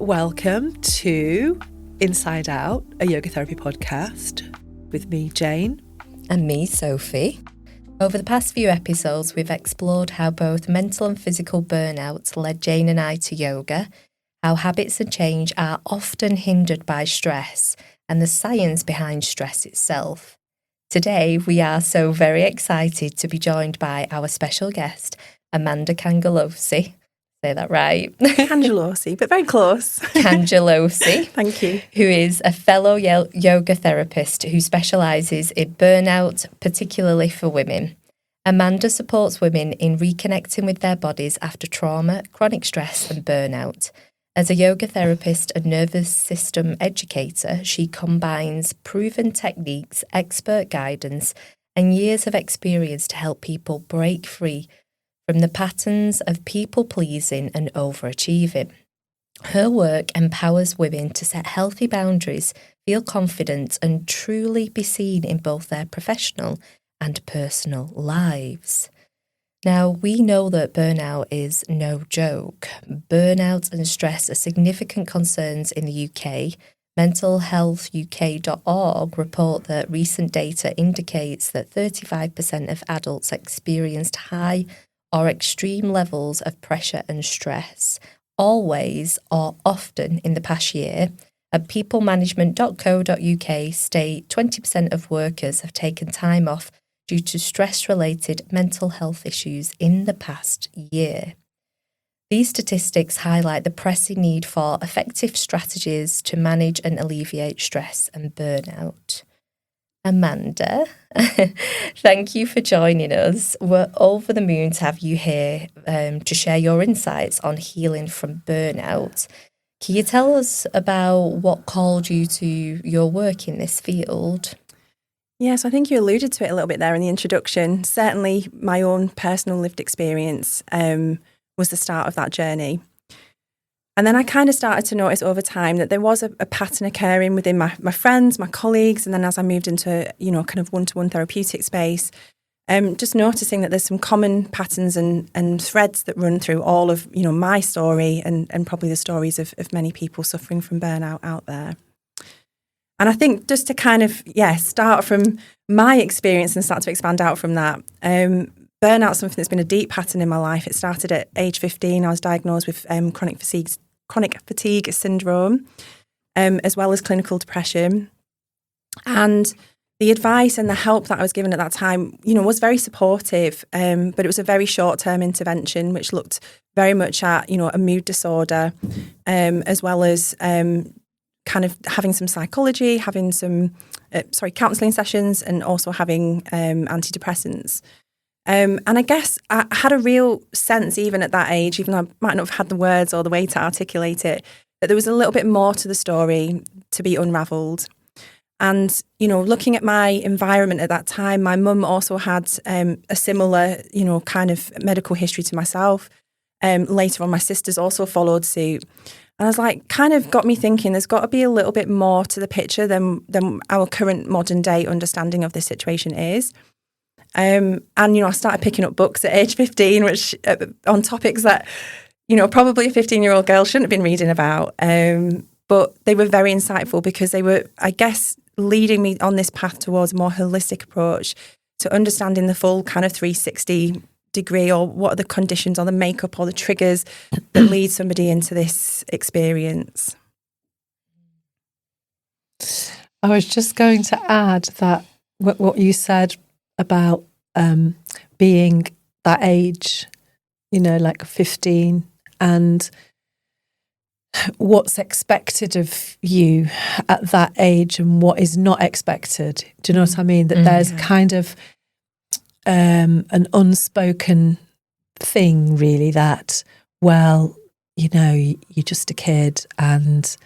Welcome to Inside Out, a yoga therapy podcast with me, Jane. And me, Sophie. Over the past few episodes, we've explored how both mental and physical burnout led Jane and I to yoga, how habits and change are often hindered by stress, and the science behind stress itself. Today, we are so very excited to be joined by our special guest, Amanda Cangelosi. Say that right? Cangelosi, but very close. Cangelosi. Thank you. Who is a fellow yoga therapist who specialises in burnout, particularly for women. Amanda supports women in reconnecting with their bodies after trauma, chronic stress and burnout. As a yoga therapist and nervous system educator, she combines proven techniques, expert guidance, and years of experience to help people break free from the patterns of people-pleasing and overachieving. Her work empowers women to set healthy boundaries, feel confident, and truly be seen in both their professional and personal lives. Now, we know that burnout is no joke. Burnout and stress are significant concerns in the UK. mentalhealthuk.org report that recent data indicates that 35% of adults experienced high or extreme levels of pressure and stress, always or often in the past year. At peoplemanagement.co.uk state 20% of workers have taken time off due to stress-related mental health issues in the past year. These statistics highlight the pressing need for effective strategies to manage and alleviate stress and burnout. Amanda, thank you for joining us. We're over the moon to have you here to share your insights on healing from burnout. Can you tell us about what called you to your work in this field? Yes, I think you alluded to it a little bit there in the introduction. Certainly my own personal lived experience was the start of that journey. And then I kind of started to notice over time that there was a pattern occurring within my friends, my colleagues, and then as I moved into, kind of one-to-one therapeutic space, just noticing that there's some common patterns and threads that run through all of, my story and probably the stories of many people suffering from burnout out there. And I think just to kind of, start from my experience and start to expand out from that, burnout is something that's been a deep pattern in my life. It started at age 15. I was diagnosed with chronic fatigue syndrome, as well as clinical depression. And the advice and the help that I was given at that time, was very supportive, but it was a very short-term intervention, which looked very much at, a mood disorder, as well as kind of having some psychology, having some, counselling sessions, and also having antidepressants. And I guess I had a real sense, even at that age, even though I might not have had the words or the way to articulate it, that there was a little bit more to the story to be unravelled. And, looking at my environment at that time, my mum also had a similar, kind of medical history to myself. Later on, my sisters also followed suit. And I was like, kind of got me thinking, there's got to be a little bit more to the picture than our current modern day understanding of this situation is. And, I started picking up books at age 15, which on topics that, probably a 15-year-old girl shouldn't have been reading about. But they were very insightful because they were, I guess, leading me on this path towards a more holistic approach to understanding the full kind of 360 degree, or what are the conditions or the makeup or the triggers that lead somebody into this experience. I was just going to add that what you said about being that age, like 15, and what's expected of you at that age and what is not expected. Do you know what I mean? That there's kind of an unspoken thing, really, that, well, you're just a kid and,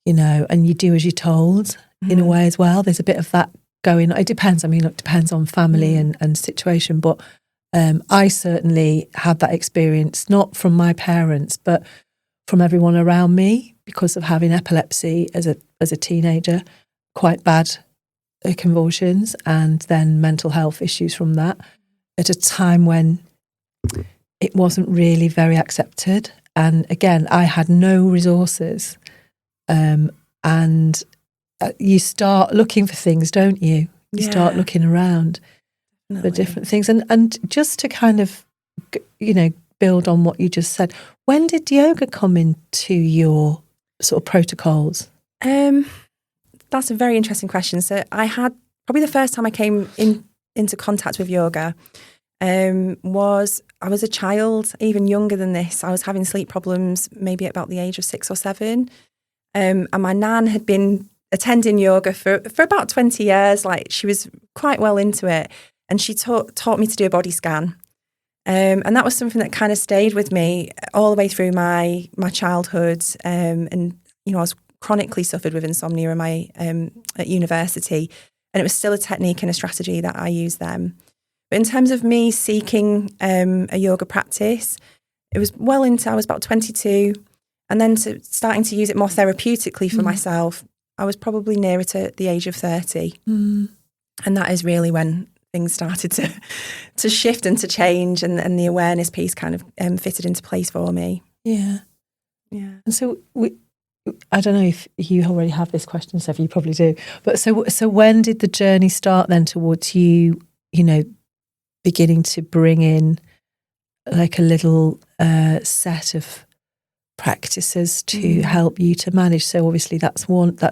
and you do as you're told in a way as well. There's a bit of that going. It depends. I mean, it depends on family and situation, but I certainly had that experience, not from my parents, but from everyone around me, because of having epilepsy as a teenager, quite bad convulsions, and then mental health issues from that, at a time when it wasn't really very accepted. And again, I had no resources and you start looking for things, don't you? You start looking around for different things. And just to kind of, build on what you just said, when did yoga come into your sort of protocols? That's a very interesting question. So I had probably the first time I came into contact with yoga was I was a child, even younger than this. I was having sleep problems maybe at about the age of 6 or 7. And my nan had been attending yoga for about 20 years. Like, she was quite well into it. And she taught me to do a body scan. And that was something that kind of stayed with me all the way through my childhood. And, I was chronically suffered with insomnia at university. And it was still a technique and a strategy that I used then. But in terms of me seeking a yoga practice, it was well into, I was about 22. And then starting to use it more therapeutically for myself, I was probably nearer to the age of 30. And that is really when things started to shift and to change, and the awareness piece kind of fitted into place for me. Yeah. And so I don't know if you already have this question, Steph, you probably do. But so when did the journey start then towards you, beginning to bring in like a little set of practices to help you to manage? So obviously that's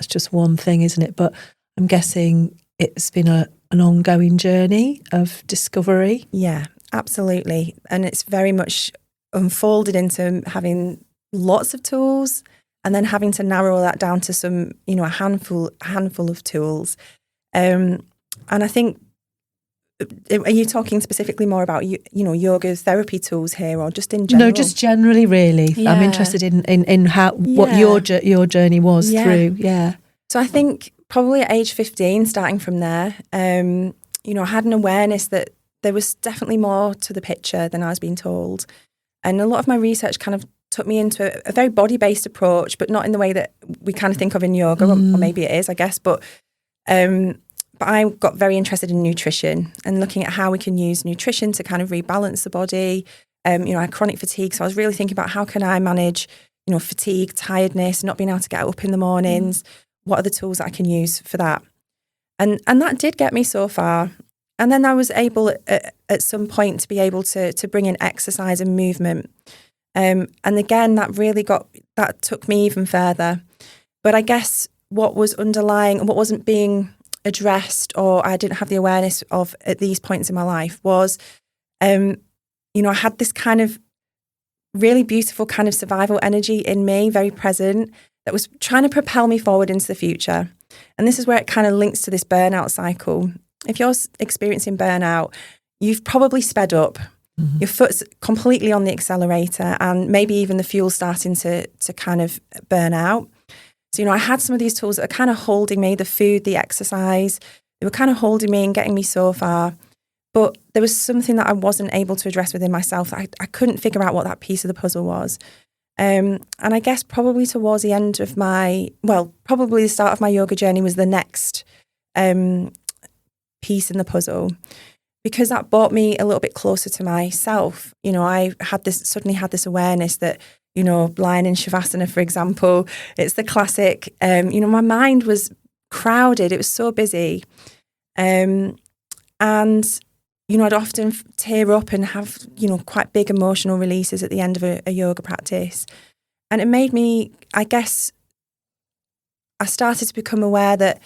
just one thing, isn't it? But I'm guessing it's been an ongoing journey of discovery. Yeah, absolutely. And it's very much unfolded into having lots of tools and then having to narrow that down to some, a handful of tools. And I think, are you talking specifically more about, yoga therapy tools here, or just in general? No, just generally, really. Yeah. I'm interested in how what your journey was through. Yeah. So I think probably at age 15, starting from there, I had an awareness that there was definitely more to the picture than I was being told. And a lot of my research kind of took me into a very body-based approach, but not in the way that we kind of think of in yoga, or maybe it is, I guess. But I got very interested in nutrition and looking at how we can use nutrition to kind of rebalance the body. I had chronic fatigue, so I was really thinking about how can I manage, fatigue, tiredness, not being able to get up in the mornings. What are the tools that I can use for that? And that did get me so far. And then I was able at some point to be able to bring in exercise and movement. And again, that took me even further. But I guess what was underlying and what wasn't being addressed, or I didn't have the awareness of at these points in my life, was, I had this kind of really beautiful kind of survival energy in me, very present, that was trying to propel me forward into the future. And this is where it kind of links to this burnout cycle. If you're experiencing burnout, you've probably sped up. Your foot's completely on the accelerator, and maybe even the fuel's starting to kind of burn out. So, I had some of these tools that are kind of holding me, the food, the exercise, they were kind of holding me and getting me so far. But there was something that I wasn't able to address within myself. I couldn't figure out what that piece of the puzzle was. And I guess probably towards the end of probably the start of my yoga journey was the next piece in the puzzle, because that brought me a little bit closer to myself. I suddenly had this awareness that, lying in Shavasana, for example, it's the classic, my mind was crowded. It was so busy. And, I'd often tear up and have, quite big emotional releases at the end of a yoga practice. And it made me, I guess, I started to become aware that,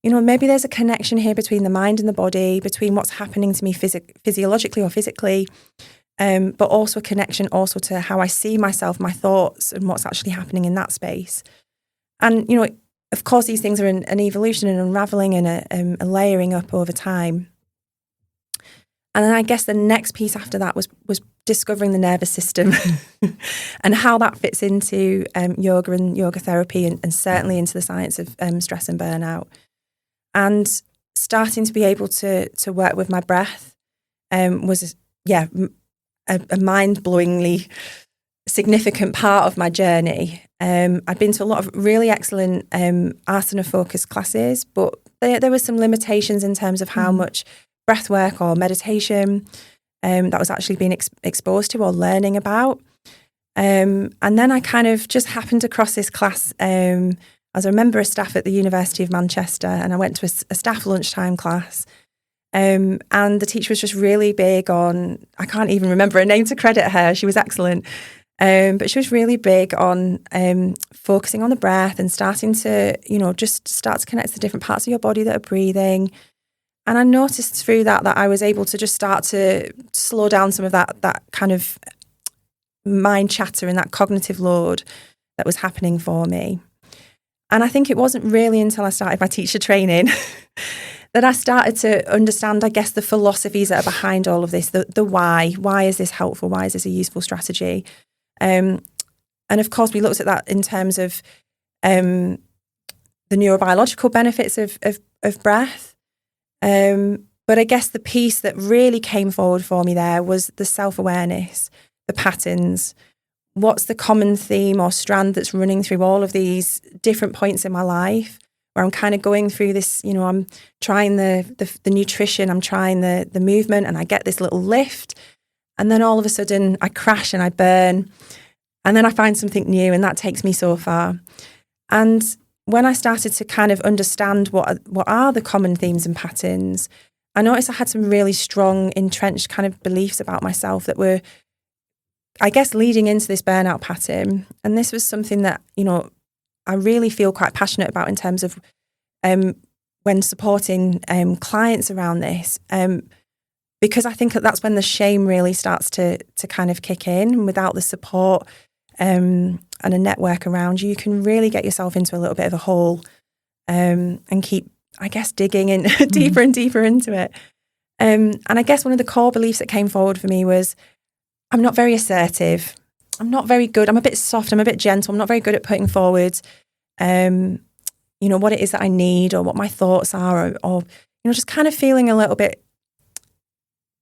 maybe there's a connection here between the mind and the body, between what's happening to me physiologically or physically, but also a connection also to how I see myself, my thoughts, and what's actually happening in that space. And, of course, these things are an evolution and unraveling and a layering up over time. And then I guess the next piece after that was discovering the nervous system and how that fits into yoga and yoga therapy, and certainly into the science of stress and burnout. And starting to be able to work with my breath was, a mind-blowingly significant part of my journey. I'd been to a lot of really excellent asana-focused classes, but there were some limitations in terms of how much breath work or meditation that was actually being exposed to or learning about. And then I kind of just happened across this class as a member of staff at the University of Manchester, and I went to a staff lunchtime class. And the teacher was just really big on, I can't even remember her name to credit her, she was excellent. But she was really big on focusing on the breath and starting to, just start to connect to the different parts of your body that are breathing. And I noticed through that I was able to just start to slow down some of that kind of mind chatter and that cognitive load that was happening for me. And I think it wasn't really until I started my teacher training that I started to understand, I guess, the philosophies that are behind all of this, the why. Why is this helpful? Why is this a useful strategy? And of course, we looked at that in terms of the neurobiological benefits of breath. But I guess the piece that really came forward for me there was the self-awareness, the patterns. What's the common theme or strand that's running through all of these different points in my life where I'm kind of going through this, I'm trying the nutrition, I'm trying the movement, and I get this little lift. And then all of a sudden I crash and I burn. And then I find something new, and that takes me so far. And when I started to kind of understand what are the common themes and patterns, I noticed I had some really strong, entrenched kind of beliefs about myself that were, I guess, leading into this burnout pattern. And this was something that, I really feel quite passionate about in terms of when supporting clients around this, because I think that's when the shame really starts to kind of kick in. And without the support and a network around you, you can really get yourself into a little bit of a hole and keep, I guess, digging in deeper and deeper into it. And I guess one of the core beliefs that came forward for me was, I'm not very assertive. I'm not very good. I'm a bit soft. I'm a bit gentle. I'm not very good at putting forward, what it is that I need or what my thoughts are, or just kind of feeling a little bit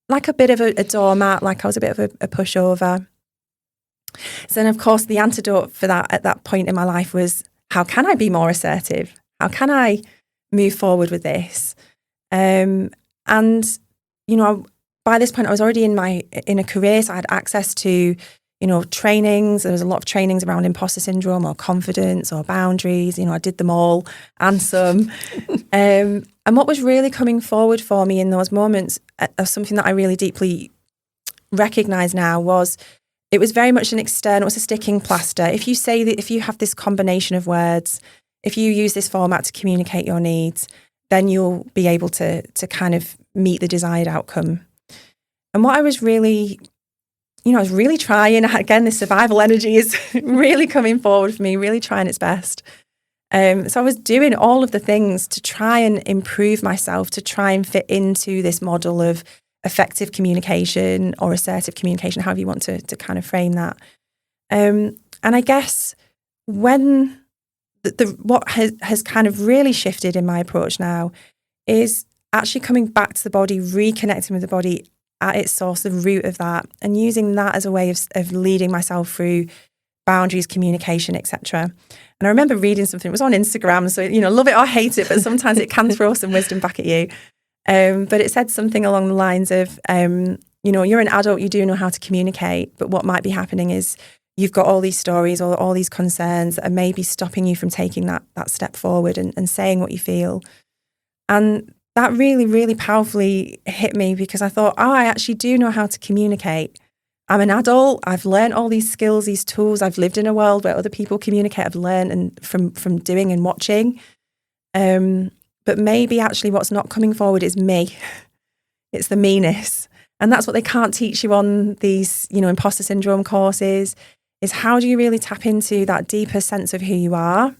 like a bit of a doormat, like I was a bit of a pushover. So then, of course, the antidote for that at that point in my life was, how can I be more assertive? How can I move forward with this? And, by this point, I was already in a career, so I had access to, trainings. There was a lot of trainings around imposter syndrome or confidence or boundaries. I did them all and some. And what was really coming forward for me in those moments of something that I really deeply recognise now was, it was very much an external, it was a sticking plaster. If you say that, if you have this combination of words, if you use this format to communicate your needs, then you'll be able to kind of meet the desired outcome. And what I was really, I was really trying, again, this survival energy is really coming forward for me, really trying its best. So I was doing all of the things to try and improve myself, to try and fit into this model of effective communication or assertive communication, however you want to kind of frame that. And I guess when what has kind of really shifted in my approach now is actually coming back to the body, reconnecting with the body at its source, the root of that, and using that as a way of leading myself through boundaries, communication, etc. And I remember reading something, it was on Instagram, so, love it or hate it, but sometimes it can throw some wisdom back at you. But it said something along the lines of, you're an adult, you do know how to communicate, but what might be happening is you've got all these stories or all these concerns that are maybe stopping you from taking that step forward and saying what you feel. And that really, really powerfully hit me, because I thought, I actually do know how to communicate. I'm an adult. I've learned all these skills, these tools. I've lived in a world where other people communicate. I've learned and from doing and watching. But maybe actually what's not coming forward is me. It's the meanness. And that's what they can't teach you on these, imposter syndrome courses, is how do you really tap into that deeper sense of who you are?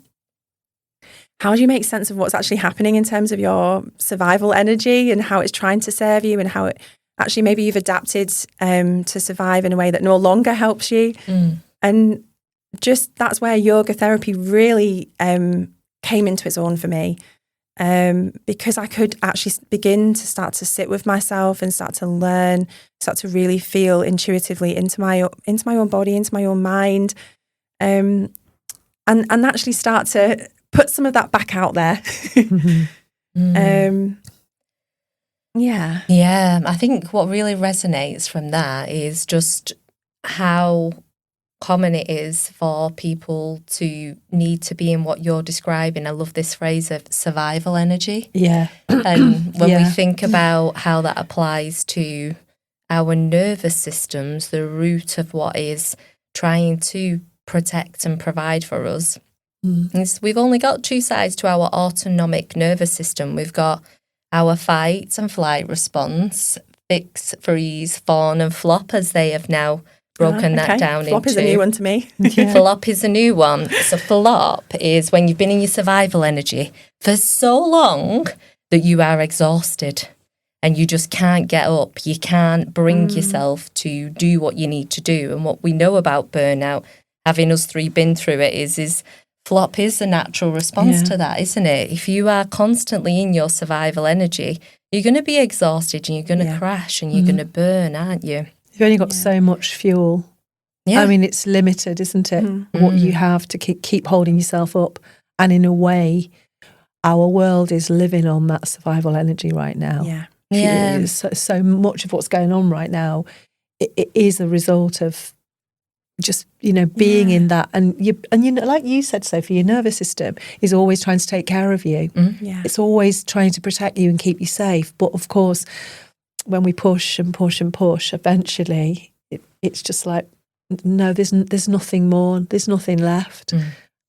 How do you make sense of what's actually happening in terms of your survival energy and how it's trying to serve you, and how it actually maybe you've adapted to survive in a way that no longer helps you. And just that's where yoga therapy really came into its own for me, because I could actually begin to start to sit with myself and start to learn, start to really feel intuitively into my own body, into my own mind, and actually start to put some of that back out there. Yeah, I think what really resonates from that is just how common it is for people to need to be in what you're describing. I love this phrase of survival energy. Yeah. And when we Yeah. think about how that applies to our nervous systems, the root of what is trying to protect and provide for us, is we've only got two sides to our autonomic nervous system. We've got our fight and flight response, fix, freeze, fawn and flop, as they have now broken that down Flop into. is a new one to me. Yeah. Flop is a new one. So flop is when you've been in your survival energy for so long that you are exhausted and you just can't get up. You can't bring yourself to do what you need to do. And what we know about burnout, having us three been through it, is flop is a natural response to that, isn't it? If you are constantly in your survival energy, you're going to be exhausted and you're going to crash and you're going to burn, aren't you? You've only got so much fuel. Yeah. I mean, it's limited, isn't it? What you have to keep holding yourself up. And in a way, our world is living on that survival energy right now. Yeah. So much of what's going on right now, it is a result of just, being in that. And like you said, Sophie, your nervous system is always trying to take care of you. It's always trying to protect you and keep you safe. But of course, when we push and push and push, eventually it's just like, no, there's nothing more. There's nothing left.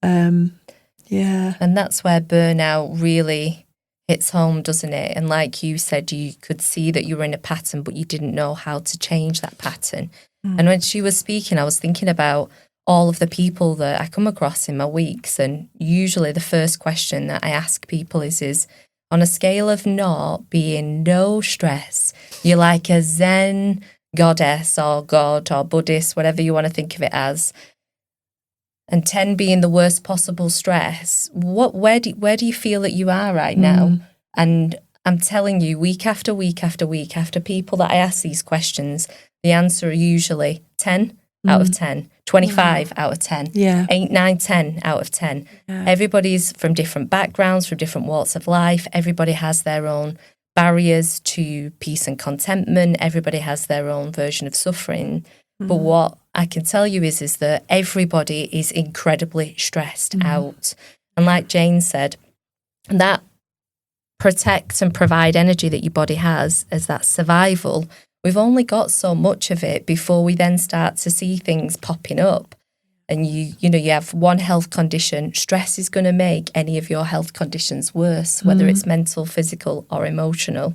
And that's where burnout really hits home, doesn't it? And like you said, you could see that you were in a pattern, but you didn't know how to change that pattern. And when she was speaking, I was thinking about all of the people that I come across in my weeks. And usually the first question that I ask people is on a scale of 0 being no stress, you're like a Zen goddess or god or Buddhist, whatever you want to think of it as, and 10 being the worst possible stress, where do you feel that you are right now? And I'm telling you, week after week after week, after people that I ask these questions, the answer are usually 10 out of 10, 25 out of 10, 8, 9, 10 out of 10. Everybody's from different backgrounds, from different walks of life. Everybody has their own barriers to peace and contentment. Everybody has their own version of suffering. But what I can tell you is that everybody is incredibly stressed out. And like Jane said, that protect and provide energy that your body has as that survival, we've only got so much of it before we then start to see things popping up. And you have one health condition, stress is going to make any of your health conditions worse, whether it's mental, physical or emotional.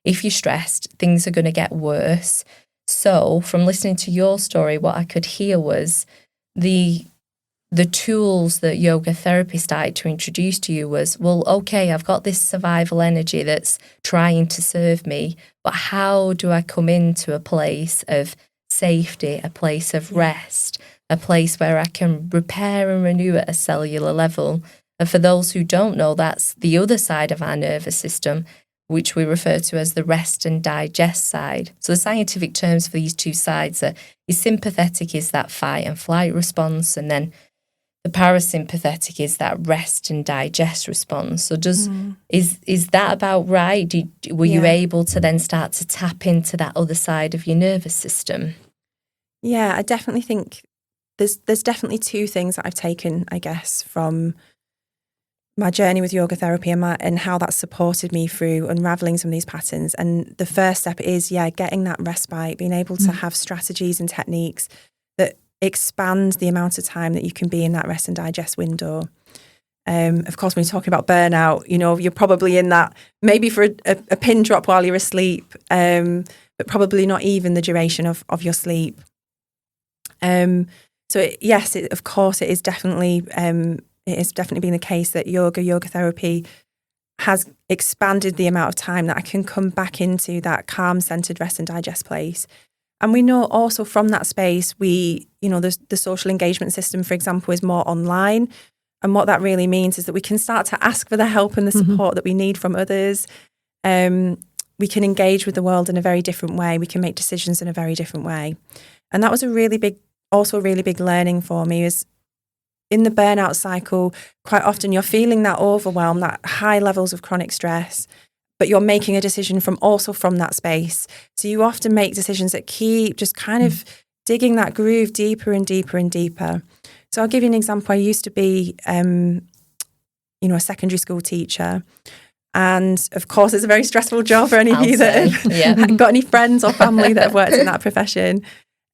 If you're stressed, things are going to get worse. So from listening to your story, what I could hear was the tools that yoga therapy started to introduce to you was, well, okay, I've got this survival energy that's trying to serve me, but how do I come into a place of safety, a place of rest, a place where I can repair and renew at a cellular level? And for those who don't know, that's the other side of our nervous system, which we refer to as the rest and digest side. So the scientific terms for these two sides are, your sympathetic is that fight and flight response, and then the parasympathetic is that rest and digest response. So is that about right? Were you able to then start to tap into that other side of your nervous system? Yeah, I definitely think there's definitely two things that I've taken, I guess, from my journey with yoga therapy and how that's supported me through unraveling some of these patterns. And the first step is, getting that respite, being able to have strategies and techniques that expand the amount of time that you can be in that rest and digest window. Of course, when you're talking about burnout, you're probably in that maybe for a pin drop while you're asleep, but probably not even the duration of your sleep. Of course, it is definitely been the case that yoga therapy has expanded the amount of time that I can come back into that calm, centered rest and digest place. And we know also from that space, the social engagement system, for example, is more online. And what that really means is that we can start to ask for the help and the support that we need from others. We can engage with the world in a very different way. We can make decisions in a very different way. And that was a really big learning for me, is in the burnout cycle, quite often you're feeling that overwhelm, that high levels of chronic stress, but you're making a decision from that space. So you often make decisions that keep just kind of digging that groove deeper and deeper and deeper. So I'll give you an example. I used to be, a secondary school teacher. And of course, it's a very stressful job for any of you that have got any friends or family that have worked in that profession.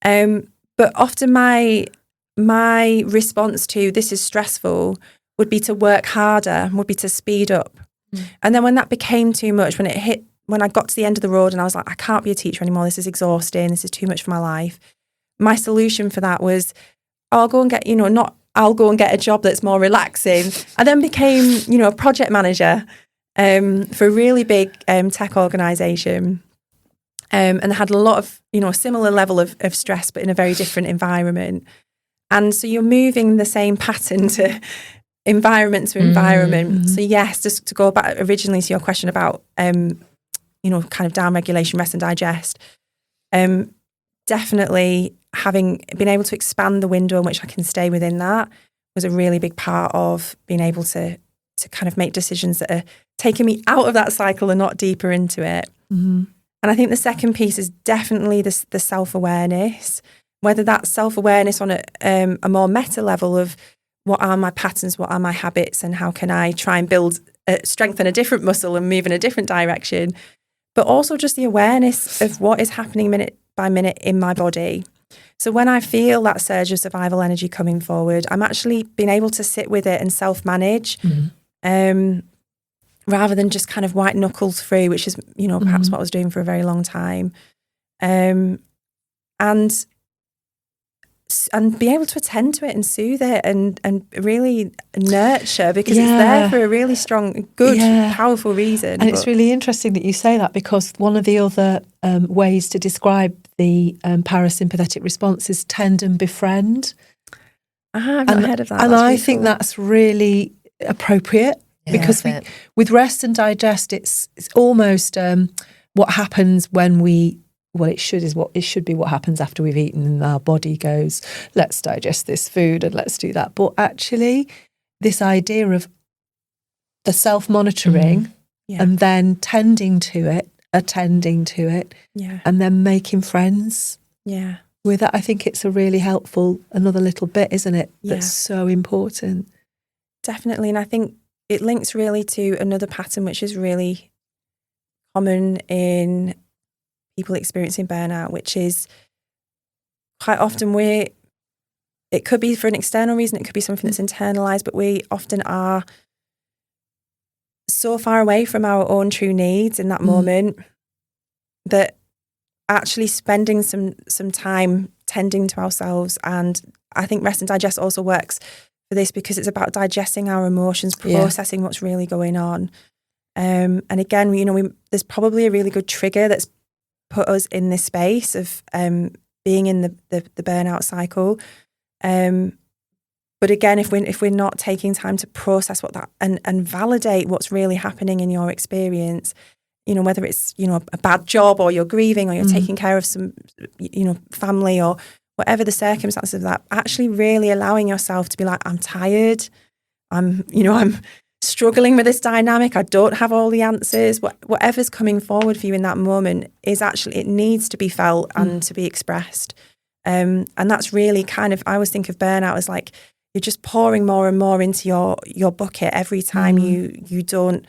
But often my response to this is stressful would be to work harder, would be to speed up. And then when that became too much, when I got to the end of the road and I was like, I can't be a teacher anymore, this is exhausting, this is too much for my life. My solution for that was, I'll go and get a job that's more relaxing. I then became, a project manager for a really big tech organisation. And had a lot of, a similar level of stress, but in a very different environment. And so you're moving the same pattern to environment to environment. Mm-hmm. So yes, just to go back originally to your question about, kind of down regulation, rest and digest. Definitely having been able to expand the window in which I can stay within that was a really big part of being able to kind of make decisions that are taking me out of that cycle and not deeper into it. Mm-hmm. And I think the second piece is definitely the self-awareness, whether that's self-awareness on a more meta level of what are my patterns, what are my habits, and how can I try and strengthen a different muscle and move in a different direction, but also just the awareness of what is happening minute by minute in my body. So when I feel that surge of survival energy coming forward, I'm actually being able to sit with it and self-manage. Mm-hmm. Rather than just kind of white knuckles through, which is, perhaps what I was doing for a very long time. And be able to attend to it and soothe it and really nurture, because it's there for a really strong, good, powerful reason. And it's really interesting that you say that, because one of the other ways to describe the parasympathetic response is tend and befriend. I've not heard of that. And I think that's really appropriate. Because with rest and digest, it's almost what happens when it should be what happens after we've eaten, and our body goes, let's digest this food and let's do that. But actually, this idea of the self-monitoring and then attending to it, and then making friends with that, I think it's a really helpful, another little bit, isn't it? That's so important. Definitely. And I think it links really to another pattern which is really common in people experiencing burnout, which is quite often it could be for an external reason, it could be something that's internalized, but we often are so far away from our own true needs in that moment that actually spending some time tending to ourselves. And I think rest and digest also works for this, because it's about digesting our emotions, processing what's really going on. And again, there's probably a really good trigger that's put us in this space of being in the burnout cycle. But again, if we're not taking time to process what that and validate what's really happening in your experience, whether it's a bad job, or you're grieving, or you're taking care of some family, or whatever the circumstances of that, actually really allowing yourself to be like, I'm tired, I'm struggling with this dynamic, I don't have all the answers. Whatever's coming forward for you in that moment is actually, it needs to be felt and to be expressed. And that's really kind of, I always think of burnout as like, you're just pouring more and more into your bucket every time you don't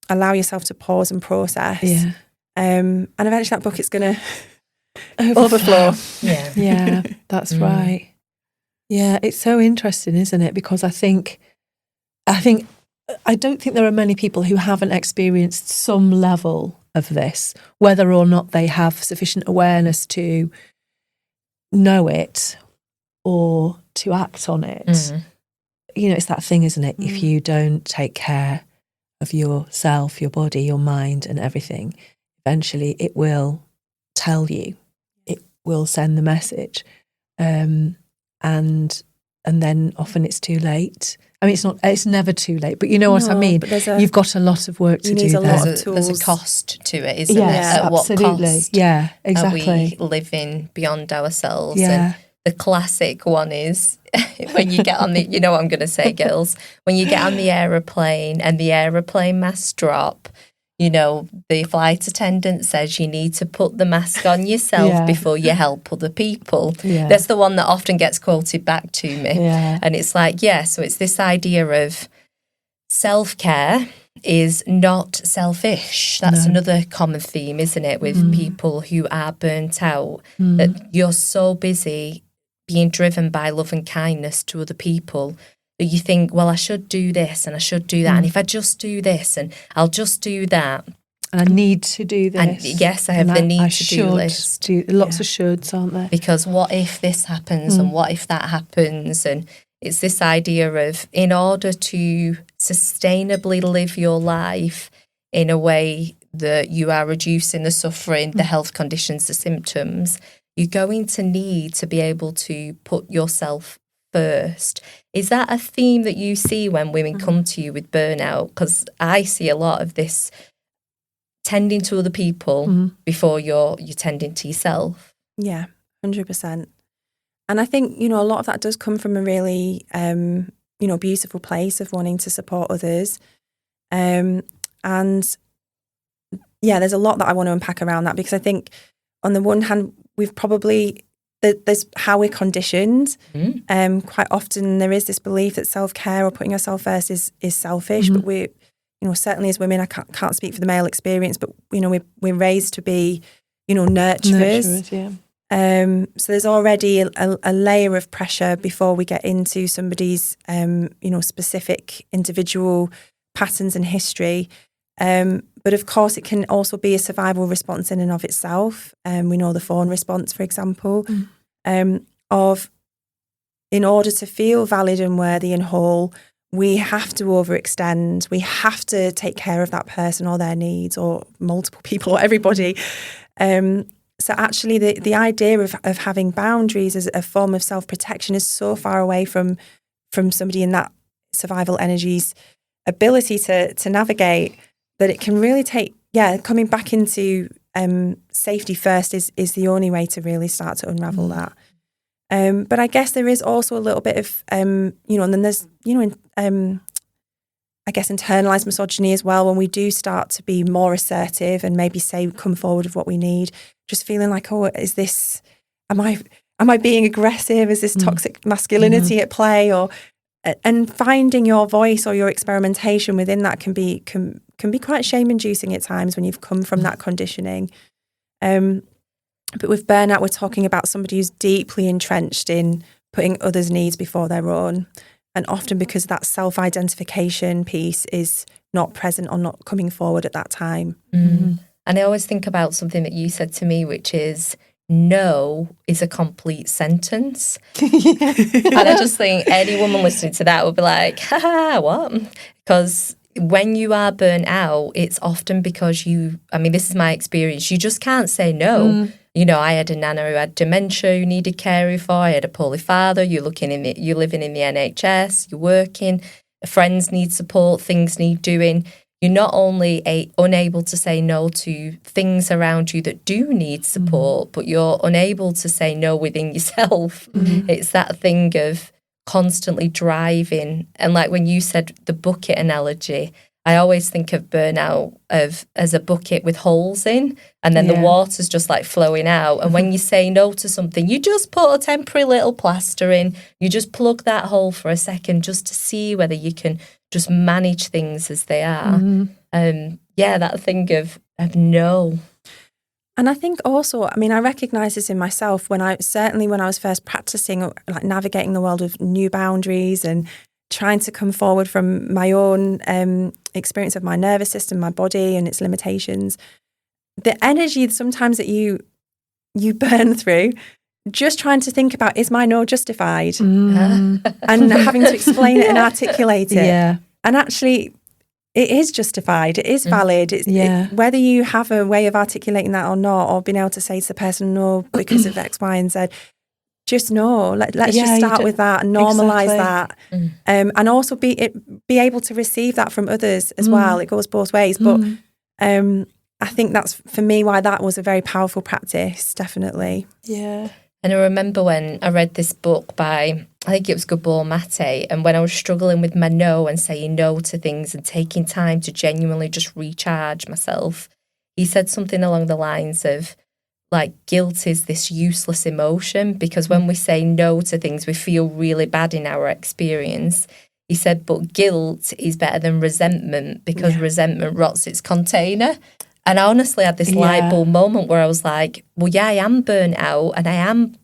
allow yourself to pause and process. And eventually that bucket's going to overflow. Yeah, that's right. Yeah, it's so interesting, isn't it? Because I don't think there are many people who haven't experienced some level of this, whether or not they have sufficient awareness to know it or to act on it. It's that thing, isn't it? If you don't take care of yourself, your body, your mind and everything, eventually it will tell you. Will send the message, and then often it's too late. I mean, it's never too late, but you know what I mean. You've got a lot of work to do there. There's a cost to it, isn't it? At absolutely. What cost? Yeah, exactly. Are we living beyond ourselves? And the classic one is when you get on the, what I'm going to say, girls, when you get on the aeroplane and the aeroplane masts drop. you know, the flight attendant says you need to put the mask on yourself before you help other people. Yeah. That's the one that often gets quoted back to me. Yeah. And it's like, so it's this idea of self-care is not selfish. That's another common theme, isn't it, with people who are burnt out, that you're so busy being driven by love and kindness to other people that you think, well, I should do this and I should do that. And if I just do this and I'll just do that. And I need to do this. And yes, I have the need to do list. Lots of shoulds, aren't there? Because what if this happens and what if that happens? And it's this idea of, in order to sustainably live your life in a way that you are reducing the suffering, the health conditions, the symptoms, you're going to need to be able to put yourself first. Is that a theme that you see when women come to you with burnout? Because I see a lot of this tending to other people before you're tending to yourself. Yeah, 100%. And I think, you know, a lot of that does come from a really, you know, beautiful place of wanting to support others. And yeah, there's a lot that I want to unpack around that, because I think on the one hand, we've probably, there's how we're conditioned. Quite often there is this belief that self-care or putting yourself first is selfish, but we're, you know, certainly as women, I can't speak for the male experience, but, you know, we're raised to be, you know, nurturers. So there's already a layer of pressure before we get into somebody's, you know, specific individual patterns and history. But of course, it can also be a survival response in and of itself. We know the fawn response, for example, of, in order to feel valid and worthy and whole, we have to overextend. We have to take care of that person or their needs, or multiple people or everybody. So actually the idea of having boundaries as a form of self-protection is so far away from somebody in that survival energy's ability to navigate, that it can really take, coming back into safety first is the only way to really start to unravel that. But I guess there is also a little bit of, you know, and then there's, you know, I guess internalized misogyny as well, when we do start to be more assertive and maybe come forward with what we need, just feeling like, oh, is this, am I being aggressive? Is this toxic masculinity at play? Or, and finding your voice or your experimentation within that can be quite shame-inducing at times when you've come from that conditioning. But with burnout, we're talking about somebody who's deeply entrenched in putting others' needs before their own. And often because that self-identification piece is not present or not coming forward at that time. And I always think about something that you said to me, which is, no is a complete sentence. And I just think any woman listening to that would be like, haha, what? Because when you are burnt out, it's often because this is my experience, you just can't say no. You know, I had a nana who had dementia, who needed caring for. I had a poorly father. You're living in the NHS. You're working. Friends need support. Things need doing. You're not only unable to say no to things around you that do need support, but you're unable to say no within yourself. It's that thing of constantly driving. And like when you said the bucket analogy, I always think of burnout as a bucket with holes in, and then the water's just like flowing out. And when you say no to something, you just put a temporary little plaster in. You just plug that hole for a second just to see whether you can just manage things as they are. That thing of no. And I think also, I recognise this in myself when I was first practising, like navigating the world of new boundaries and trying to come forward from my own experience of my nervous system, my body and its limitations. The energy sometimes that you burn through, just trying to think about, is my no justified? And having to explain it and articulate it. And actually, it is justified. It is valid. Whether you have a way of articulating that or not, or being able to say to the person, no, because of X, Y, and Z, just no. Let's just start with that and normalise that. And also be able to receive that from others as well. It goes both ways. But I think that's, for me, why that was a very powerful practice, definitely. Yeah. And I remember when I read this book by, I think it was Gabor Mate, and when I was struggling with my no and saying no to things and taking time to genuinely just recharge myself, he said something along the lines of, like, guilt is this useless emotion, because when we say no to things, we feel really bad in our experience. He said, but guilt is better than resentment, because resentment rots its container. And I honestly had this light bulb moment where I was like, well, yeah, I am burnt out and I am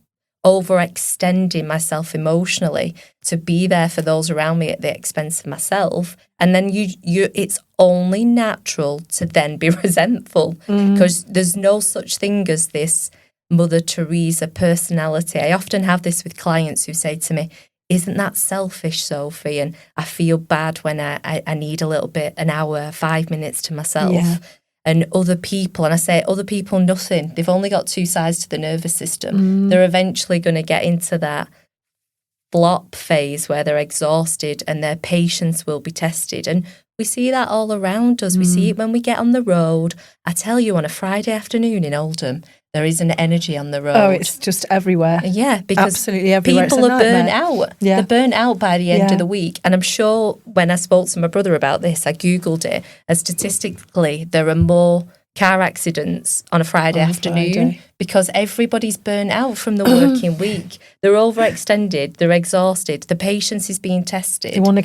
overextending myself emotionally to be there for those around me at the expense of myself. And then it's only natural to then be resentful, because there's no such thing as this Mother Teresa personality. I often have this with clients who say to me, isn't that selfish, Sophie? And I feel bad when I need a little bit, an hour, 5 minutes to myself. Yeah. And other people, and I say other people, nothing. They've only got two sides to the nervous system. They're eventually going to get into that flop phase where they're exhausted and their patience will be tested. And we see that all around us. We see it when we get on the road. I tell you, on a Friday afternoon in Oldham, there is an energy on the road. Oh, it's just everywhere. Yeah, because absolutely everywhere. People are burnt out. Yeah. They're burnt out by the end of the week. And I'm sure when I spoke to my brother about this, I Googled it, and statistically there are more car accidents on a Friday afternoon because everybody's burnt out from the working week. They're overextended, they're exhausted, the patience is being tested. They want to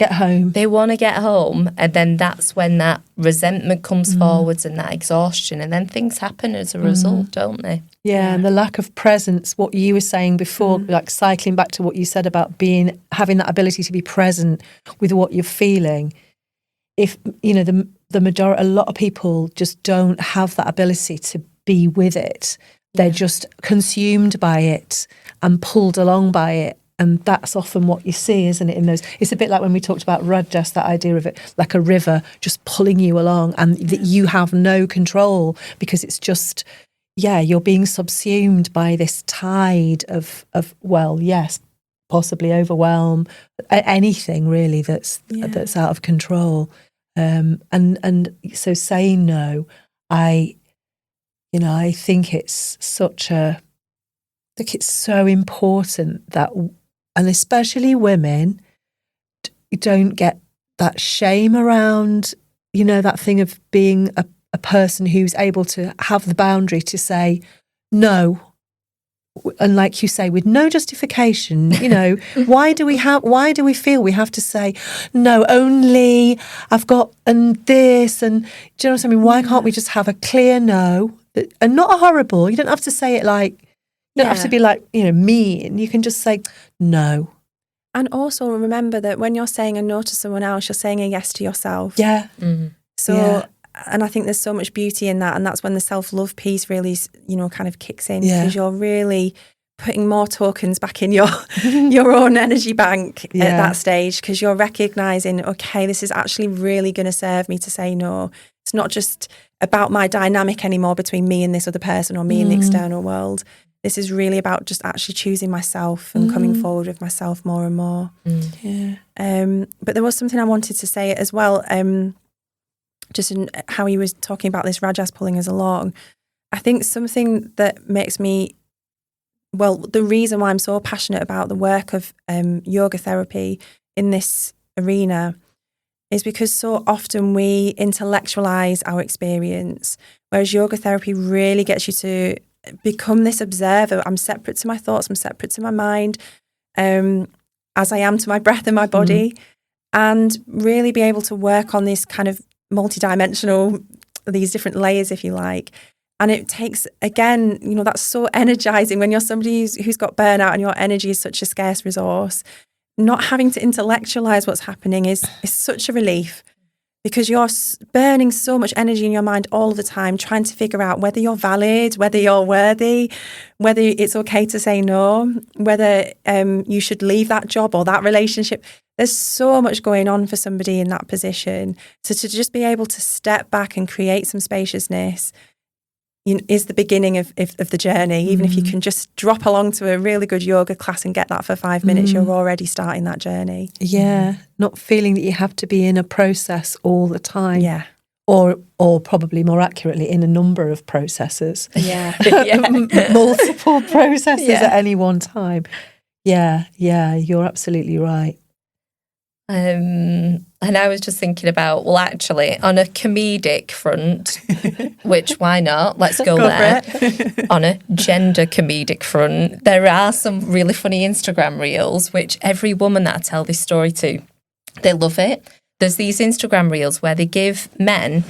get home. And then that's when that resentment comes forwards and that exhaustion, and then things happen as a result, don't they? Yeah, and the lack of presence, what you were saying before, like cycling back to what you said about having that ability to be present with what you're feeling. If, you know, the majority, a lot of people just don't have that ability to be with it. They're just consumed by it and pulled along by it. And that's often what you see, isn't it? It's a bit like when we talked about Rajas, that idea of it like a river just pulling you along, and that you have no control, because it's just, you're being subsumed by this tide of possibly overwhelm, anything really that's out of control. And so saying no, I think it's so important that, and especially women, don't get that shame around, that thing of being a person who's able to have the boundary to say no. And like you say, with no justification, why do we feel we have to say no, only I've got and this, and do you know what I mean? Why can't we just have a clear no, and not a horrible? You don't have to say it like, you don't have to be like, mean. You can just say no. And also remember that when you're saying a no to someone else, you're saying a yes to yourself. Yeah. So, and I think there's so much beauty in that, and that's when the self-love piece really, kind of kicks in, because you're really putting more tokens back in your own energy bank at that stage, because you're recognising, okay, this is actually really going to serve me to say no. It's not just about my dynamic anymore between me and this other person, or me and the external world. This is really about just actually choosing myself and coming forward with myself more and more. But there was something I wanted to say as well, just in how he was talking about this Rajas pulling us along. I think something that makes me, the reason why I'm so passionate about the work of yoga therapy in this arena is because so often we intellectualize our experience, whereas yoga therapy really gets you to become this observer. I'm separate to my thoughts, I'm separate to my mind, as I am to my breath and my body, and really be able to work on this kind of multidimensional, these different layers, if you like. And it takes, again, that's so energizing when you're somebody who's got burnout and your energy is such a scarce resource. Not having to intellectualize what's happening is such a relief, because you're burning so much energy in your mind all the time, trying to figure out whether you're valid, whether you're worthy, whether it's okay to say no, whether you should leave that job or that relationship. There's so much going on for somebody in that position. So to just be able to step back and create some spaciousness is the beginning of the journey. Even if you can just drop along to a really good yoga class and get that for 5 minutes, you're already starting that journey. Yeah, not feeling that you have to be in a process all the time. Yeah. or probably more accurately, in a number of processes. Yeah. Multiple processes at any one time. Yeah, you're absolutely right. And I was just thinking about, well, actually, on a comedic front, which why not? Let's go there. On a gender comedic front, there are some really funny Instagram reels, which every woman that I tell this story to, they love it. There's these Instagram reels where they give men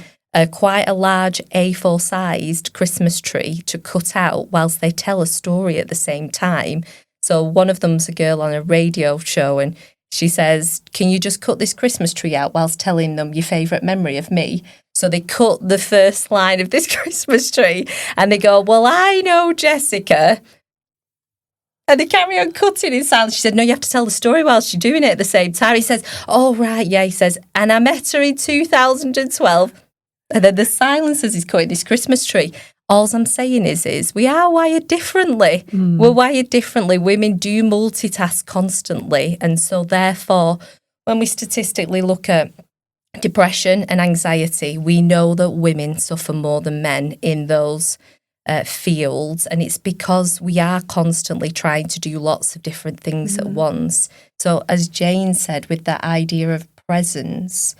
quite a large A4 sized Christmas tree to cut out whilst they tell a story at the same time. So one of them's a girl on a radio show, and she says, can you just cut this Christmas tree out whilst telling them your favourite memory of me? So they cut the first line of this Christmas tree and they go, well, I know Jessica. And they carry on cutting in silence. She said, no, you have to tell the story whilst you're doing it at the same time. He says, oh, right, yeah. He says, and I met her in 2012. And then the silence as he's cutting this Christmas tree. All I'm saying is we are wired differently. We're wired differently. Women do multitask constantly. And so therefore, when we statistically look at depression and anxiety, we know that women suffer more than men in those fields. And it's because we are constantly trying to do lots of different things at once. So as Jane said, with that idea of presence,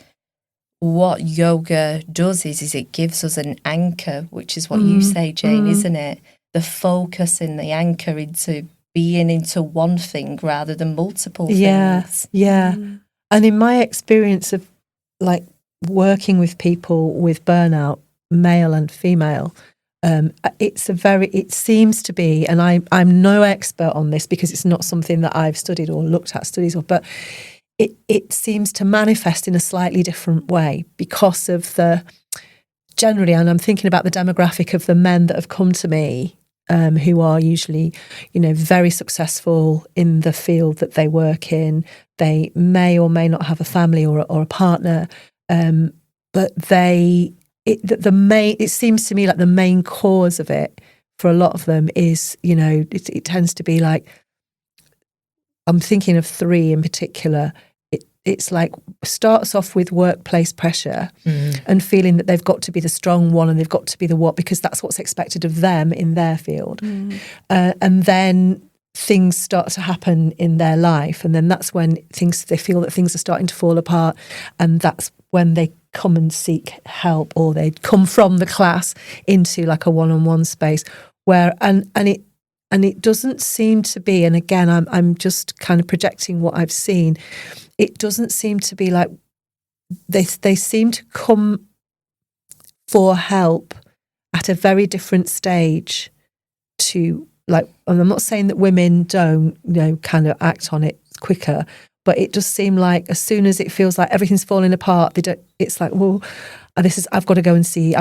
what yoga does is it gives us an anchor, which is what you say, Jane, isn't it? The focus and the anchor into being into one thing rather than multiple things. Yeah. And in my experience of like working with people with burnout, male and female, it seems to be, and I'm no expert on this because it's not something that I've studied or looked at studies of, but it seems to manifest in a slightly different way because of generally, and I'm thinking about the demographic of the men that have come to me, who are usually, very successful in the field that they work in. They may or may not have a family or a partner, but it seems to me like the main cause of it for a lot of them is, it tends to be like, I'm thinking of three in particular. It's like starts off with workplace pressure and feeling that they've got to be the strong one and they've got to be the what, because that's what's expected of them in their field. And then things start to happen in their life, and then that's when they feel that things are starting to fall apart, and that's when they come and seek help, or they come from the class into like a one-on-one space where and it doesn't seem to be, and again I'm just kind of projecting what I've seen, it doesn't seem to be like they seem to come for help at a very different stage to, like, and I'm not saying that women don't, kind of act on it quicker, but it does seem like as soon as it feels like everything's falling apart, it's like, well, I'm going to go and see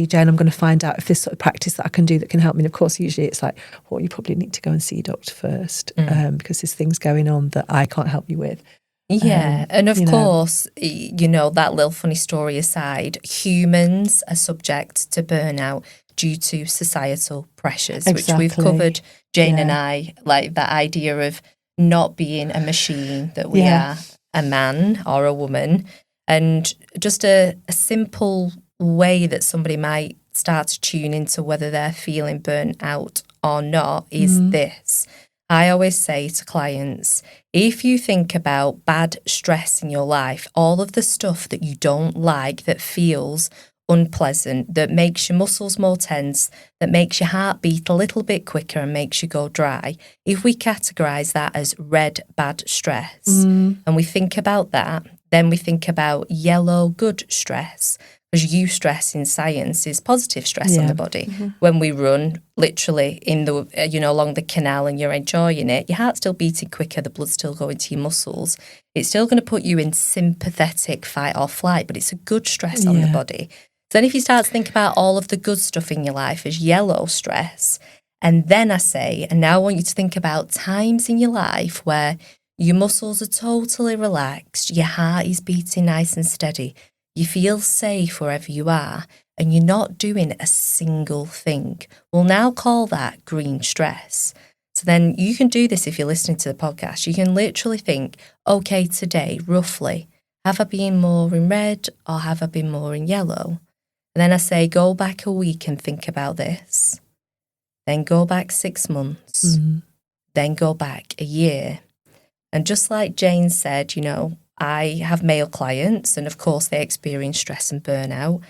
Jen, I'm going to find out if this sort of practice that I can do that can help me. And of course, usually it's like, well, you probably need to go and see your doctor first, because there's things going on that I can't help you with. Yeah, and of course, that little funny story aside, humans are subject to burnout due to societal pressures, which we've covered, Jane and I, like that idea of not being a machine, that we are a man or a woman. And just a simple way that somebody might start to tune into whether they're feeling burnt out or not is this. I always say to clients, if you think about bad stress in your life, all of the stuff that you don't like, that feels unpleasant, that makes your muscles more tense, that makes your heart beat a little bit quicker and makes you go dry, if we categorise that as red bad stress and we think about that, then we think about yellow good stress, because eustress in science is positive stress on the body. When we run literally in the along the canal and you're enjoying it, your heart's still beating quicker, the blood's still going to your muscles. It's still going to put you in sympathetic fight or flight, but it's a good stress on the body. So then if you start to think about all of the good stuff in your life as yellow stress, and then I say, and now I want you to think about times in your life where your muscles are totally relaxed, your heart is beating nice and steady, you feel safe wherever you are, and you're not doing a single thing. We'll now call that green stress. So then you can do this if you're listening to the podcast. You can literally think, okay, today, roughly, have I been more in red or have I been more in yellow? And then I say, go back a week and think about this. Then go back 6 months. Then go back a year. And just like Jane said, you know, I have male clients and of course they experience stress and burnout.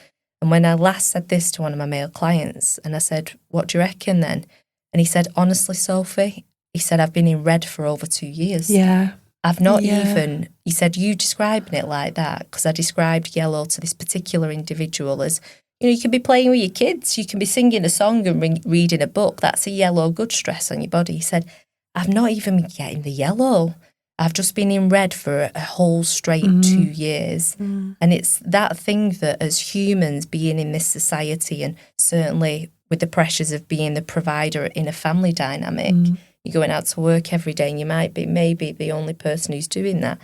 And when I last said this to one of my male clients and I said, what do you reckon then? And he said, honestly, Sophie, he said, I've been in red for over 2 years. Yeah. I've not even, he said, you describing it like that, because I described yellow to this particular individual as, you know, you can be playing with your kids, you can be singing a song and reading a book. That's a yellow good stress on your body. He said, I've not even been getting the yellow. I've just been in red for a whole straight 2 years. And it's that thing that as humans being in this society, and certainly with the pressures of being the provider in a family dynamic, you're going out to work every day and you might be maybe the only person who's doing that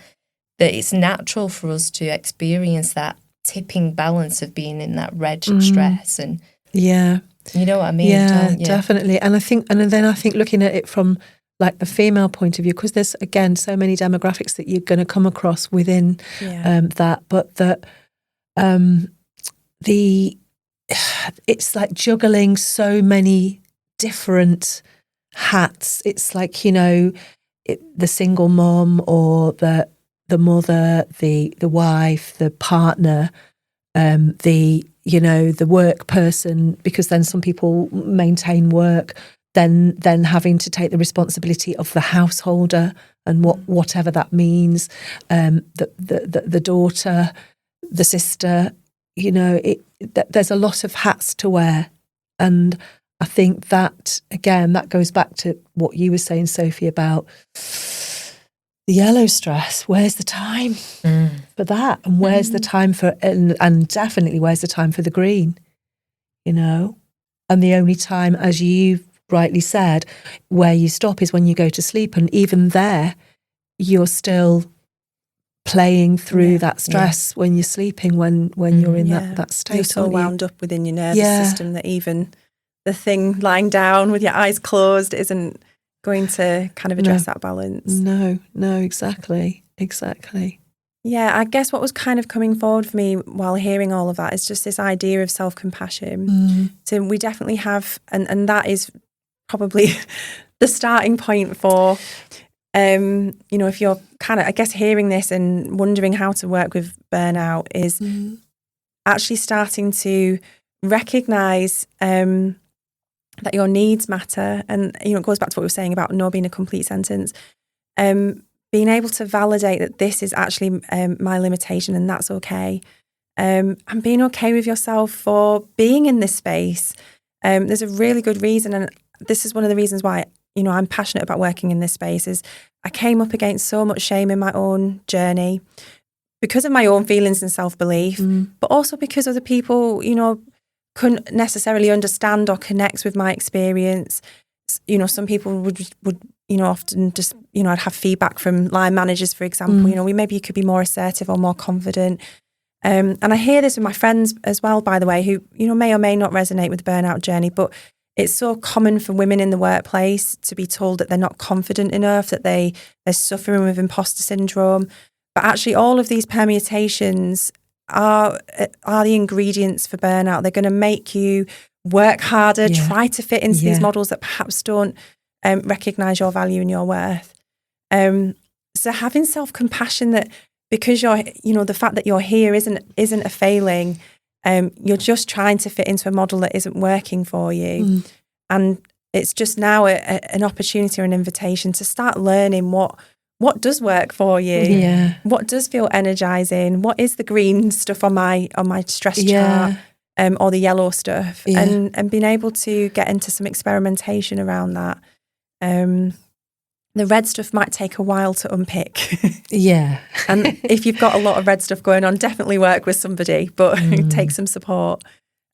it's natural for us to experience that tipping balance of being in that red stress. And you know what I mean? Yeah, definitely. And I think looking at it from like the female point of view, because there's again so many demographics that you're going to come across within that, but that it's like juggling so many different hats. It's like, you know, the single mom or the mother, the wife, the partner, the work person, because then some people maintain work, then having to take the responsibility of the householder and whatever that means, the daughter, the sister, you know, there's a lot of hats to wear. And I think that, again, that goes back to what you were saying, Sophie, about the yellow stress. Where's the time for that? And where's the time for, and definitely where's the time for the green, you know? And the only time, as you rightly said, where you stop is when you go to sleep. And even there, you're still playing through that stress when you're sleeping, when you're in that state. You're so wound up within your nervous system that even the thing lying down with your eyes closed isn't going to kind of address that balance. No, exactly. Yeah, I guess what was kind of coming forward for me while hearing all of that is just this idea of self-compassion. So we definitely have, and that is probably the starting point for, you know, if you're kind of, I guess, hearing this and wondering how to work with burnout is actually starting to recognise that your needs matter. And, you know, it goes back to what we were saying about no being a complete sentence. Being able to validate that this is actually my limitation and that's okay. And being okay with yourself for being in this space. There's a really good reason, and this is one of the reasons why, you know, I'm passionate about working in this space, is I came up against so much shame in my own journey because of my own feelings and self-belief, but also because other people, you know, couldn't necessarily understand or connect with my experience. You know, some people would you know, often just, you know, I'd have feedback from line managers, for example, you know, maybe you could be more assertive or more confident. And I hear this with my friends as well, by the way, who, you know, may or may not resonate with the burnout journey, but it's so common for women in the workplace to be told that they're not confident enough, that they're suffering with imposter syndrome. But actually all of these permutations are the ingredients for burnout. They're going to make you work harder, try to fit into these models that perhaps don't recognise your value and your worth. So having self-compassion, that because you're, you know, the fact that you're here isn't a failing. You're just trying to fit into a model that isn't working for you. And it's just now an opportunity or an invitation to start learning what does work for you, what does feel energizing, what is the green stuff on my stress chart, or the yellow stuff, and being able to get into some experimentation around that. The red stuff might take a while to unpick. And if you've got a lot of red stuff going on, definitely work with somebody, but take some support.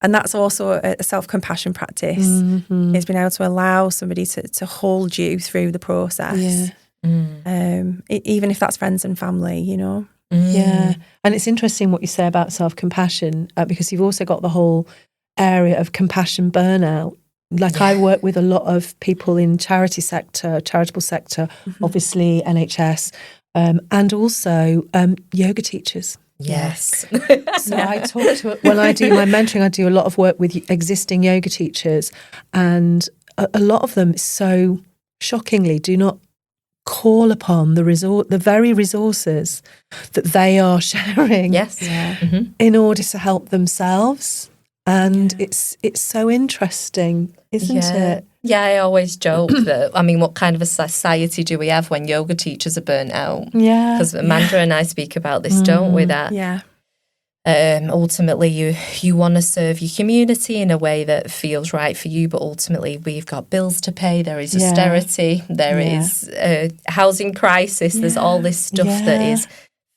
And that's also a self-compassion practice, is being able to allow somebody to hold you through the process. Even if that's friends and family, you know. And it's interesting what you say about self-compassion, because you've also got the whole area of compassion burnout. Like I work with a lot of people in charitable sector, obviously NHS, and also yoga teachers. Yes. So I talk to, when I do my mentoring, I do a lot of work with existing yoga teachers, and a lot of them so shockingly do not call upon the very resources that they are sharing. Yes. In order to help themselves. And it's so interesting, isn't it? Yeah, I always joke that, I mean, what kind of a society do we have when yoga teachers are burnt out? Yeah. Because Amanda and I speak about this, don't we? That ultimately you want to serve your community in a way that feels right for you, but ultimately we've got bills to pay, there is austerity, there is a housing crisis, there's all this stuff that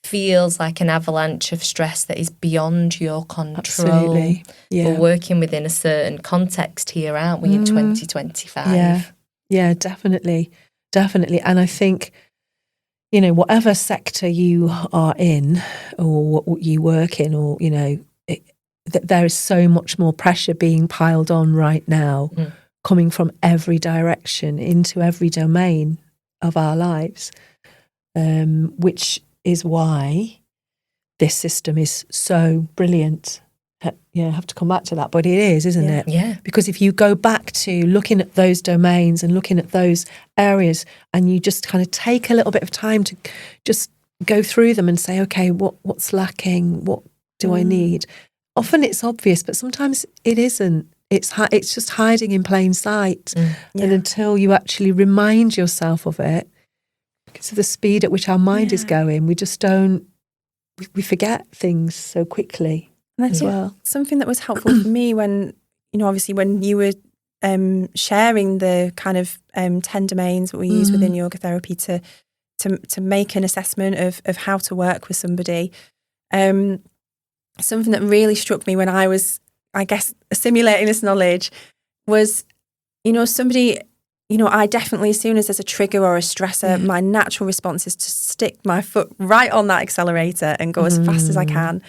feels like an avalanche of stress that is beyond your control. Absolutely. Yeah. We're working within a certain context here, aren't we, in 2025? Yeah, definitely. And I think, you know, whatever sector you are in or what you work in, or, you know, there is so much more pressure being piled on right now, coming from every direction into every domain of our lives, which is why this system is so brilliant. Yeah, I have to come back to that, but it is, isn't it? Yeah. Because if you go back to looking at those domains and looking at those areas, and you just kind of take a little bit of time to just go through them and say, okay, what's lacking? What do I need? Often it's obvious, but sometimes it isn't. It's just hiding in plain sight. And until you actually remind yourself of it, because of the speed at which our mind is going, we just don't, we forget things so quickly. And as well. Something that was helpful for me when, you know, obviously when you were sharing the kind of 10 domains that we use within yoga therapy to make an assessment of how to work with somebody, something that really struck me when I was, I guess, assimilating this knowledge was, you know, somebody, you know, I definitely, as soon as there's a trigger or a stressor, my natural response is to stick my foot right on that accelerator and go as fast as I can.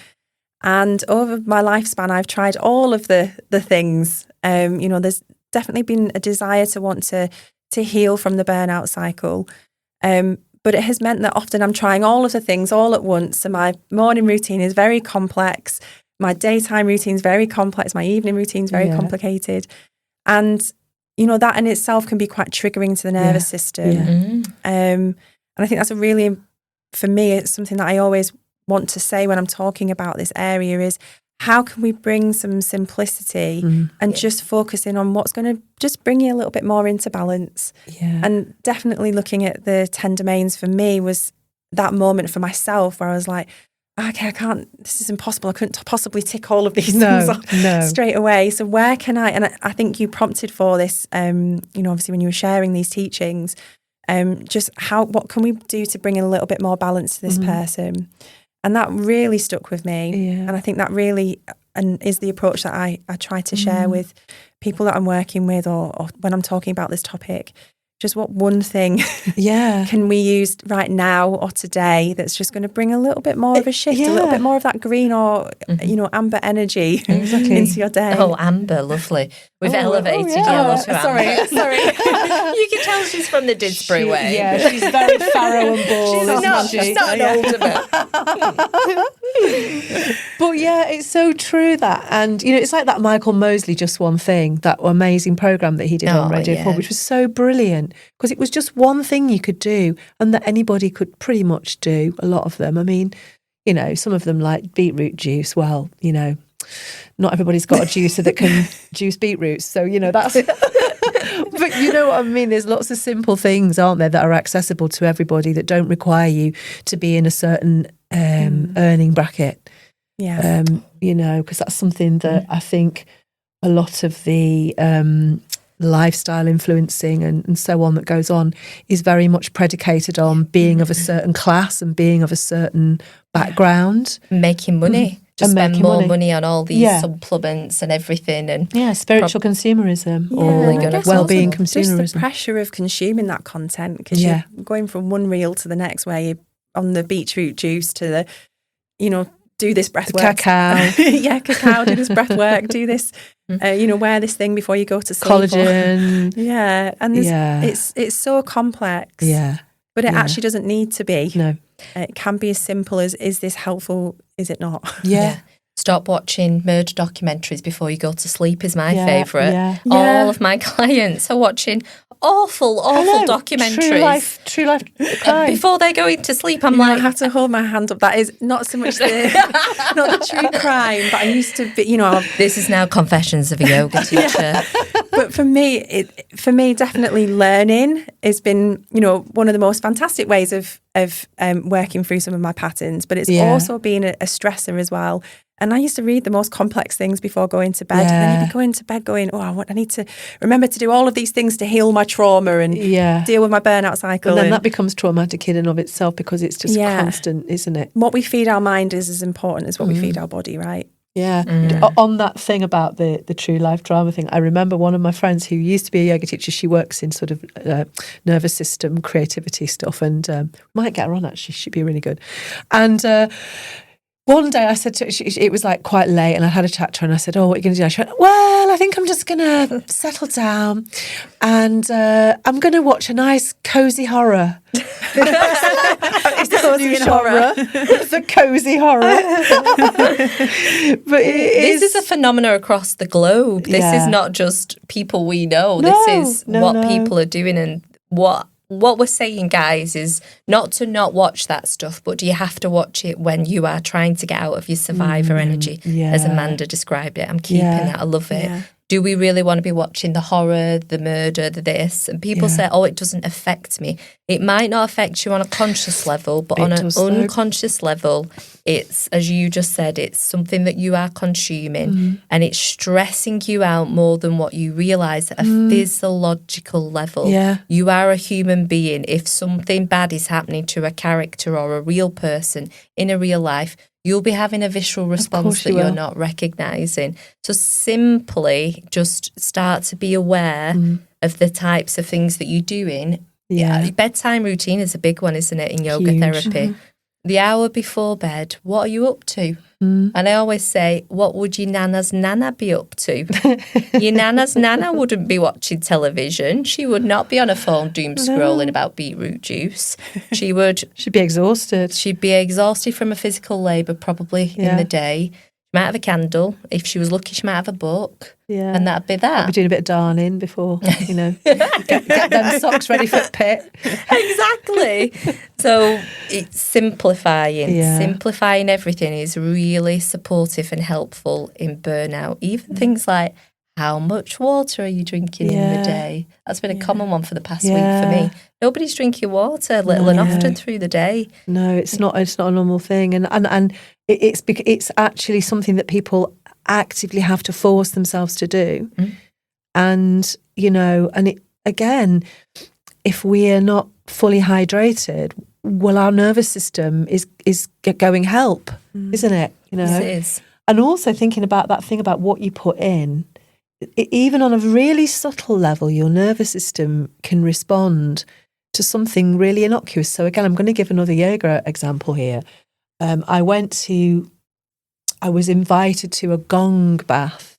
And over my lifespan, I've tried all of the things. You know, there's definitely been a desire to want to heal from the burnout cycle. But it has meant that often I'm trying all of the things all at once. So my morning routine is very complex. My daytime routine is very complex. My evening routine is very complicated. And, you know, that in itself can be quite triggering to the nervous system. And I think that's for me, it's something that I always want to say when I'm talking about this area is, how can we bring some simplicity and just focus in on what's going to just bring you a little bit more into balance? And definitely looking at the 10 domains for me was that moment for myself where I was like, okay, this is impossible. I couldn't possibly tick all of these things off straight away. So where can and I think you prompted for this, you know, obviously when you were sharing these teachings, just what can we do to bring in a little bit more balance to this person? And that really stuck with me. And I think that really is the approach that I try to share with people that I'm working with or when I'm talking about this topic. Just what one thing can we use right now or today that's just going to bring a little bit more of a shift, a little bit more of that green or, you know, amber energy into your day. Oh, amber, lovely. We've elevated yellow to amber. Sorry. You can tell she's from the Didsbury way. Yeah, she's very Farrow and Ball. She's not an Alderman. But yeah, it's so true that. And, you know, it's like that Michael Mosley Just One Thing, that amazing programme that he did on Radio 4, which was so brilliant. Because it was just one thing you could do and that anybody could pretty much do, a lot of them. I mean, you know, some of them like beetroot juice. Well, you know, not everybody's got a juicer that can juice beetroots. So, you know, that's... But you know what I mean? There's lots of simple things, aren't there, that are accessible to everybody that don't require you to be in a certain earning bracket. Yeah. You know, because that's something that I think a lot of the... lifestyle influencing and so on that goes on is very much predicated on being of a certain class and being of a certain background. Making money. Just spend more money on all these supplements and everything. And spiritual consumerism or well-being consumerism. Just the pressure of consuming that content because you're going from one reel to the next where you're on the beetroot juice to the, you know, do this breath work. Cacao. Cacao, do this breath work, do this, you know, wear this thing before you go to sleep. Collagen. And it's so complex. Yeah. But it actually doesn't need to be. No. It can be as simple as, is this helpful? Is it not? Yeah. Stop watching murder documentaries before you go to sleep is my favourite. Yeah. All of my clients are watching awful documentaries. True life crime. Before they go into sleep, I'm I have to hold my hand up. That is not so much not the true crime, but I used to be, This is now confessions of a yoga teacher. But for me, definitely learning has been, one of the most fantastic ways of working through some of my patterns. But it's also been a stressor as well. And I used to read the most complex things before going to bed. And then you'd be going to bed going, I need to remember to do all of these things to heal my trauma and deal with my burnout cycle. And then that becomes traumatic in and of itself because it's just constant, isn't it? What we feed our mind is as important as what we feed our body, right? Yeah. On that thing about the true life drama thing, I remember one of my friends who used to be a yoga teacher. She works in sort of nervous system, creativity stuff, and might get her on actually. She'd be really good. And one day I said to her, it was like quite late, and I had a chat to her and I said, what are you going to do? She went, well, I think I'm just going to settle down and I'm going to watch a nice cosy horror. It's the new genre. It's a cosy horror. But this is a phenomenon across the globe. This is not just people we know. This is what people are doing, and what we're saying, guys, is not to not watch that stuff, but do you have to watch it when you are trying to get out of your survivor energy, as Amanda described it? I'm keeping that. I love it. Yeah. Do we really want to be watching the horror, the murder, the this? And people say, it doesn't affect me. It might not affect you on a conscious level, but on an unconscious level, it's, as you just said, it's something that you are consuming and it's stressing you out more than what you realise at a physiological level. Yeah. You are a human being. If something bad is happening to a character or a real person in a real life, you'll be having a visceral response that you're not recognising. So simply just start to be aware of the types of things that you're doing. Yeah. Bedtime routine is a big one, isn't it, in yoga therapy? The hour before bed, what are you up to? And I always say, what would your nana's nana be up to? Your nana's nana wouldn't be watching television. She would not be on her phone doom scrolling about beetroot juice. She'd be exhausted. She'd be exhausted from a physical labour probably in the day. She might have a candle. If she was lucky, she might have a book. Yeah. And that'd be that. I'd be doing a bit of darning before, get them socks ready for the pit. Exactly. So it's simplifying. Yeah. Simplifying everything is really supportive and helpful in burnout. Even things like, how much water are you drinking in the day? That's been a common one for the past week for me. Nobody's drinking water little and often through the day. No, it's not a normal thing. And it's actually something that people actively have to force themselves to do. And, again, if we are not fully hydrated, well, our nervous system is going help, isn't it? Yes, it is. And also thinking about that thing about what you put in, even on a really subtle level, your nervous system can respond to something really innocuous. So again, I'm going to give another yoga example here. I was invited to a gong bath,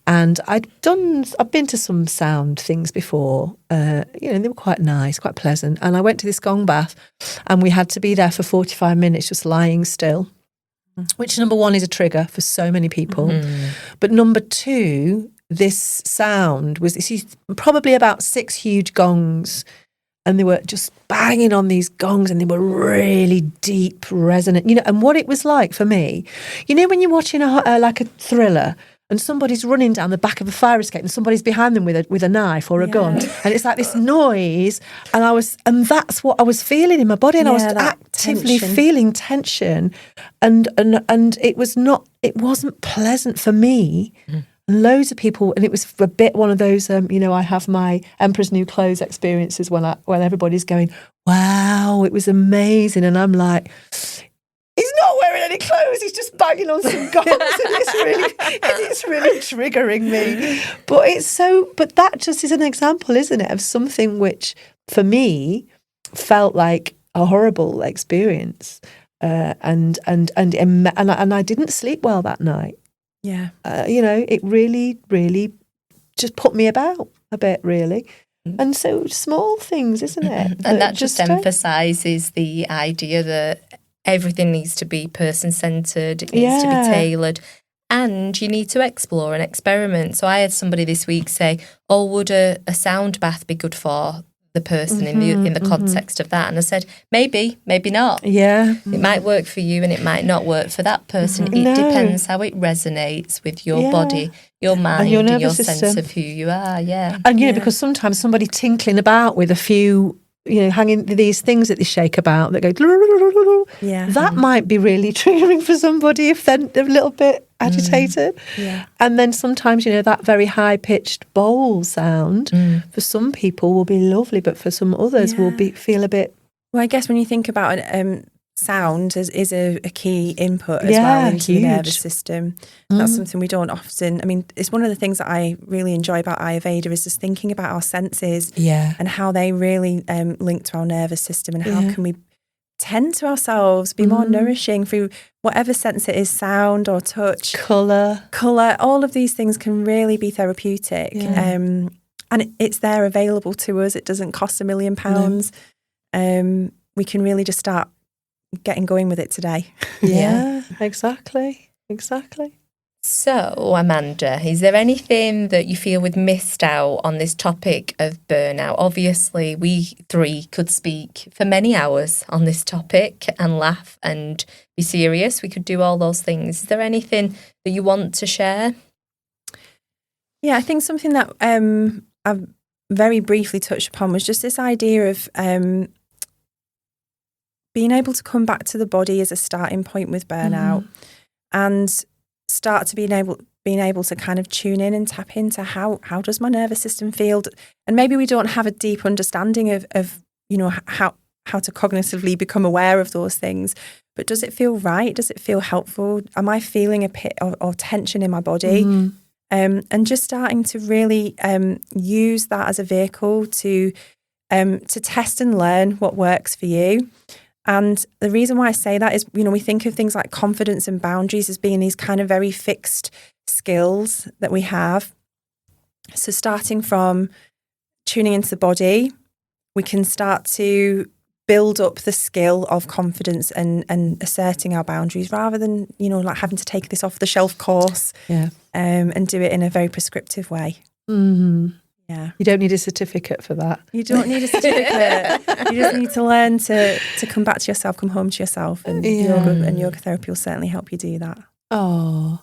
and I've been to some sound things before. They were quite nice, quite pleasant. And I went to this gong bath, and we had to be there for 45 minutes just lying still, which number one is a trigger for so many people. But number two, this sound was probably about 6 huge gongs. And they were just banging on these gongs, and they were really deep, resonant. And what it was like for me, when you're watching a thriller, and somebody's running down the back of a fire escape, and somebody's behind them with a knife or a gun, and it's like this noise, and that's what I was feeling in my body, and I was actively feeling tension, and it wasn't pleasant for me. And loads of people, and it was a bit one of those, I have my Emperor's New Clothes experiences when everybody's going, wow, it was amazing. And I'm like, he's not wearing any clothes, he's just banging on some gongs, and it's really triggering me. But that just is an example, isn't it, of something which, for me, felt like a horrible experience. And I didn't sleep well that night. Yeah. It really, really just put me about a bit, really. And so small things, isn't it? And that just emphasises the idea that everything needs to be person-centred, it needs to be tailored, and you need to explore and experiment. So I had somebody this week say, oh, would a sound bath be good for the person in the context of that? And I said, maybe not. Yeah. It might work for you and it might not work for that person. It depends how it resonates with your body, your mind, and your sense of who you are. Yeah. And, because sometimes somebody tinkling about with a few, hanging these things that they shake about that go, that might be really triggering for somebody if they're a little bit agitated. Yeah. And then sometimes, that very high-pitched bowl sound for some people will be lovely, but for some others will feel a bit... Well, I guess when you think about it, sound is a key input as well into the nervous system. That's something we don't often... I mean, it's one of the things that I really enjoy about Ayurveda is just thinking about our senses and how they really link to our nervous system, and how can we tend to ourselves, be more nourishing through whatever sense it is, sound or touch, colour, all of these things can really be therapeutic. And it's there available to us. It doesn't cost £1 million. We can really just start getting going with it today. Yeah, exactly. So, Amanda, is there anything that you feel we've missed out on this topic of burnout? Obviously, we three could speak for many hours on this topic and laugh and be serious. We could do all those things. Is there anything that you want to share? Yeah, I think something that I've very briefly touched upon was just this idea of being able to come back to the body as a starting point with burnout, and start to being able to kind of tune in and tap into how does my nervous system feel, and maybe we don't have a deep understanding of how to cognitively become aware of those things, but does it feel right? Does it feel helpful? Am I feeling a pit or tension in my body? And just starting to really use that as a vehicle to test and learn what works for you. And the reason why I say that is, we think of things like confidence and boundaries as being these kind of very fixed skills that we have. So starting from tuning into the body, we can start to build up the skill of confidence and asserting our boundaries, rather than, like having to take this off-the-shelf course and do it in a very prescriptive way. Yeah. You don't need a certificate for that. You don't need a certificate. You just need to learn to come back to yourself, come home to yourself, and yoga therapy will certainly help you do that. Oh,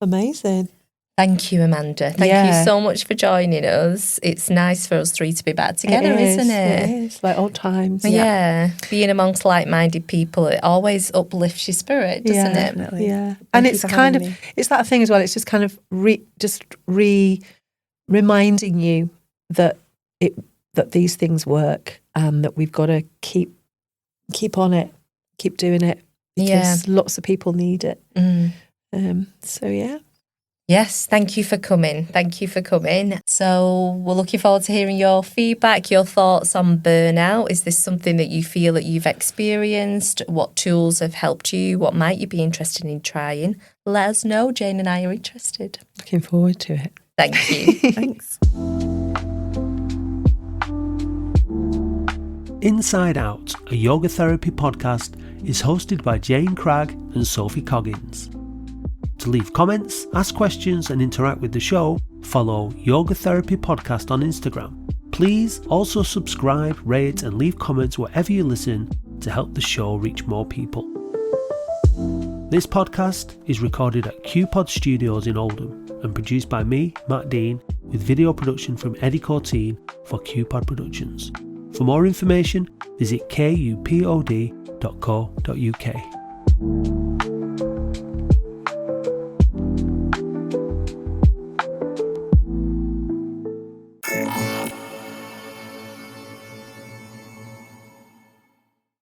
amazing. Thank you, Amanda. Thank you so much for joining us. It's nice for us three to be back together, isn't it? It is, like old times. Yeah. Being amongst like-minded people, it always uplifts your spirit, doesn't it? Definitely. Yeah. And it's kind of, it's that thing as well, it's just kind of reminding you that these things work, and that we've got to keep on it, keep doing it, because lots of people need it. So yeah. Yes, thank you for coming. So we're looking forward to hearing your feedback, your thoughts on burnout. Is this something that you feel that you've experienced? What tools have helped you? What might you be interested in trying? Let us know. Jane and I are interested. Looking forward to it. Thank you. Thanks. Inside Out, a yoga therapy podcast, is hosted by Jane Cragg and Sophie Coggins. To leave comments, ask questions and interact with the show, follow Yoga Therapy Podcast on Instagram. Please also subscribe, rate and leave comments wherever you listen to help the show reach more people. This podcast is recorded at QPod Studios in Oldham and produced by me, Matt Dean, with video production from Eddie Corteen for QPod Productions. For more information, visit kupod.co.uk.